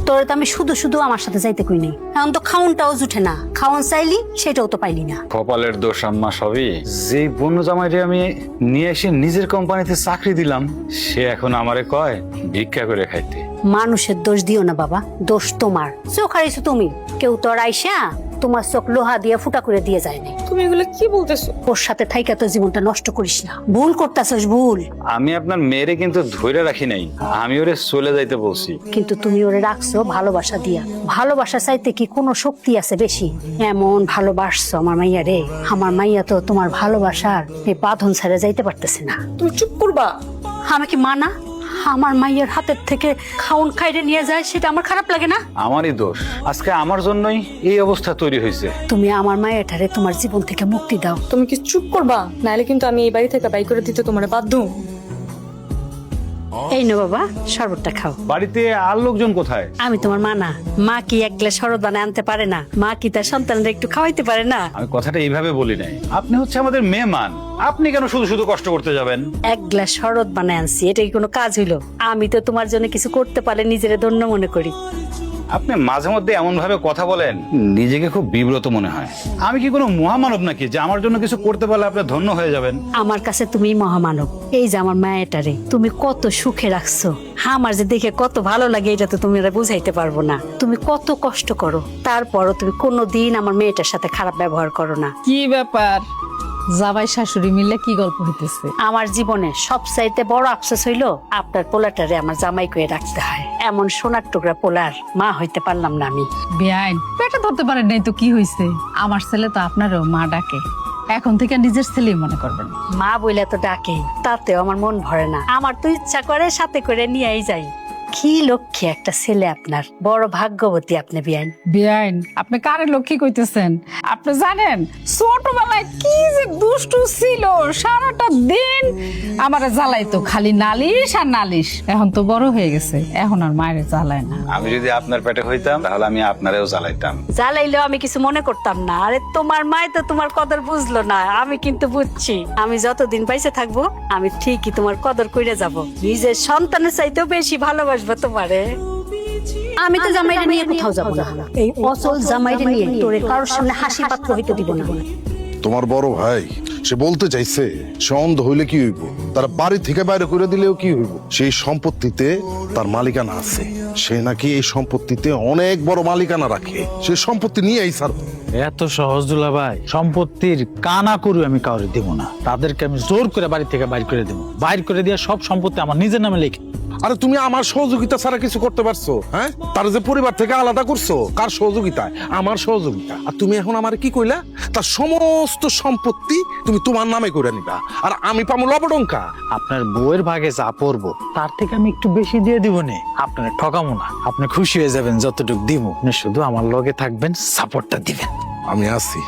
তোরে তো আমি শুধু শুধু আমার সাথে যাইতে কই নাই, এখন তো খাউনটাও জুটে না, খাওয়ান চাইলি সেটাও তো পাইলি না। কপালের দোষ আম্মা সবই। যে বন্য জামাইরে আমি নিয়ে এসে নিজের কোম্পানিতে চাকরি দিলাম, সে এখন আমারে কয় ভিক্ষা করে খাইতে। মানুষের দোষ দিও না বাবা, দোষ তোমার। চোখ হারাইছো তুমি, কেউ তো আর আইসা তোমার চোখ লোহা দিয়ে ফুটা করে দিয়ে যায় না। তুমি এগুলো কি বলতেছো? ওর সাথে থাইকা তো জীবনটা নষ্ট করিস না, ভুল করতেছস ভুল। আমি আপনার মেয়েরে কিন্তু ধইরা রাখি নাই, আমি ওরে চলে যাইতে বলছি। কিন্তু তুমি ওরে রাখছো ভালোবাসা দিয়া। ভালোবাসা চাইতে কি কোনো শক্তি আছে বেশি? এমন ভালোবাসছো আমার মাইয়া রে, আমার মাইয়া তো তোমার ভালোবাসার এই বাঁধন ছেড়ে যাইতে পারতেছে না। তুমি চুপ করবা। আমি কি মানা আমার মাইয়ের হাতের থেকে খাউন খাইরে নিয়ে যায়, সেটা আমার খারাপ লাগে না? আমারই দোষ, আজকে আমার জন্যই এই অবস্থা তৈরি হয়েছে। তুমি আমার মায়েরটারে তোমার জীবন থেকে মুক্তি দাও। তুমি কি চুপ করবা, নাহলে কিন্তু আমি এই বাড়ি থেকে বাই করে দিতে তোমার বাধ্য। এই নো বাবা, শরবতটা খাও। বাড়িতে আর লোকজন কোথায়? আমি তোমার মা না? মা কি এক গ্লাস শরবত বানায় আনতে পারে না? মা কি তার সন্তানদের একটু খাওয়াইতে পারে না? আমি কথাটা এইভাবে বলি নাই। আপনি হচ্ছে আমাদের মেহমান, আপনি কেন শুধু শুধু কষ্ট করতে যাবেন? এক গ্লাস শরবত বানায় আনছি, এটা কি কোনো কাজ হইলো? আমি তো তোমার জন্য কিছু করতে পারলে নিজেরে ধন্য মনে করি। আপনি মাঝে মধ্যে এমন ভাবে কথা বলেন, নিজেকে খুব বিব্রত মনে হয়। আমি কি কোনো মহামানব নাকি যে আমার জন্য কিছু করতে পারলে আপনি ধন্য হয়ে যাবেন? আমার কাছে তুমি মহামানব। এই যে আমার মায়েটারে তুমি কত সুখে রাখছো, আমার যে দেখে কত ভালো লাগে, এটা তো তুমি বুঝাইতে পারবো না। তুমি কত কষ্ট করো, তারপরও তুমি কোনোদিন আমার মেয়েটার সাথে খারাপ ব্যবহার করো না। কি ব্যাপার, জামাই শাশুড়ি মিলে কি গল্প হইতেছে? আমার জীবনে সবচাইতে বড় আফসোস হইলো আপনার পোলাটারে আমার জামাই করে রাখতে হয়। এমন সোনার টুকরা পোলার মা হইতে পারলাম না আমি। বেআইন পেটে ধরতে পারেন নাই তো কি হয়েছে? আমার ছেলে তো আপনারও মা ডাকে, এখন থেকে নিজের ছেলেই মনে করবেন। মা বইলে তো ডাকেই, তাতেও আমার মন ভরে না। আমার তো ইচ্ছা করে সাথে করে নিয়েই যাই। কি লক্ষ্মী একটা ছেলে আপনার, বড় ভাগ্যবতী আপনি বিয়ান। বেআইন আপনি কারে লক্ষ্মী কইতেছেন? আপনি জানেন ছোটবেলায় কি যে দুষ্টু ছিল, সারাটা দিন আমারে জ্বালাইতো, খালি নালিশ আর নালিশ। এখন তো বড় হয়ে গেছে, এখন আর মায়ের জ্বালায় না। আমি যদি আপনার পেটে হইতাম তাহলে আমি আপনারেও জ্বালাইতাম। জ্বালাইলেও আমি কিছু মনে করতাম না। আরে তোমার মাই তো তোমার কদর বুঝলো না, আমি কিন্তু বুঝছি। আমি যতদিন পাইছে থাকবো, আমি ঠিকই তোমার কদর কইরে যাব। নিজের সন্তানের চাইতেও বেশি ভালোবাসবো তোমারে। আমি তো জামাইরে নিয়ে কোথাও যাব না। এই অচল জামাইরে নিয়ে তোরে কারোর সামনে হাসি পাত্র হইতে দিব না। তোমার বড় ভাই সে বলতে চাইছে, সে অন্ধ হইলে কি হইব, তার বাড়ি থেকে বাইরে করে দিলেও কি হইব? সেই সম্পত্তিতে তার মালিকানা আছে, সে নাকি এই সম্পত্তিতে অনেক বড় মালিকানা রাখে। সে সম্পত্তি নিয়ে এই স্যার। এত সহজ দুলা ভাই, সম্পত্তির কানা করু আমি কাউরে দিব না। তাদেরকে আমি জোর করে বাড়ি থেকে বাইর করে দেবো। বাইর করে দিয়ে সব সম্পত্তি আমার নিজের নামে লিখে। আরে তুমি আমার সহযোগিতা ছাড়া কিছু করতে পারছো? হ্যাঁ, তার যে পরিবার থেকে আলাদা করছো, কার সহযোগিতায়? আমার সহযোগিতা। আর তুমি এখন আমার কি কইলা? তার সমস্ত সম্পত্তি তুমি তোমার নামে করে নিবা, আর আমি পাবো লবডঙ্কা। আপনার বউয়ের ভাগে যা পড়বো তার থেকে আমি একটু বেশি দিয়ে দিব নে। আপনার ঠকামো না, আপনি খুশি হয়ে যাবেন যতটুকু দিব। আপনি শুধু আমার লগে থাকবেন, সাপোর্টটা দিবেন। আমি আছি।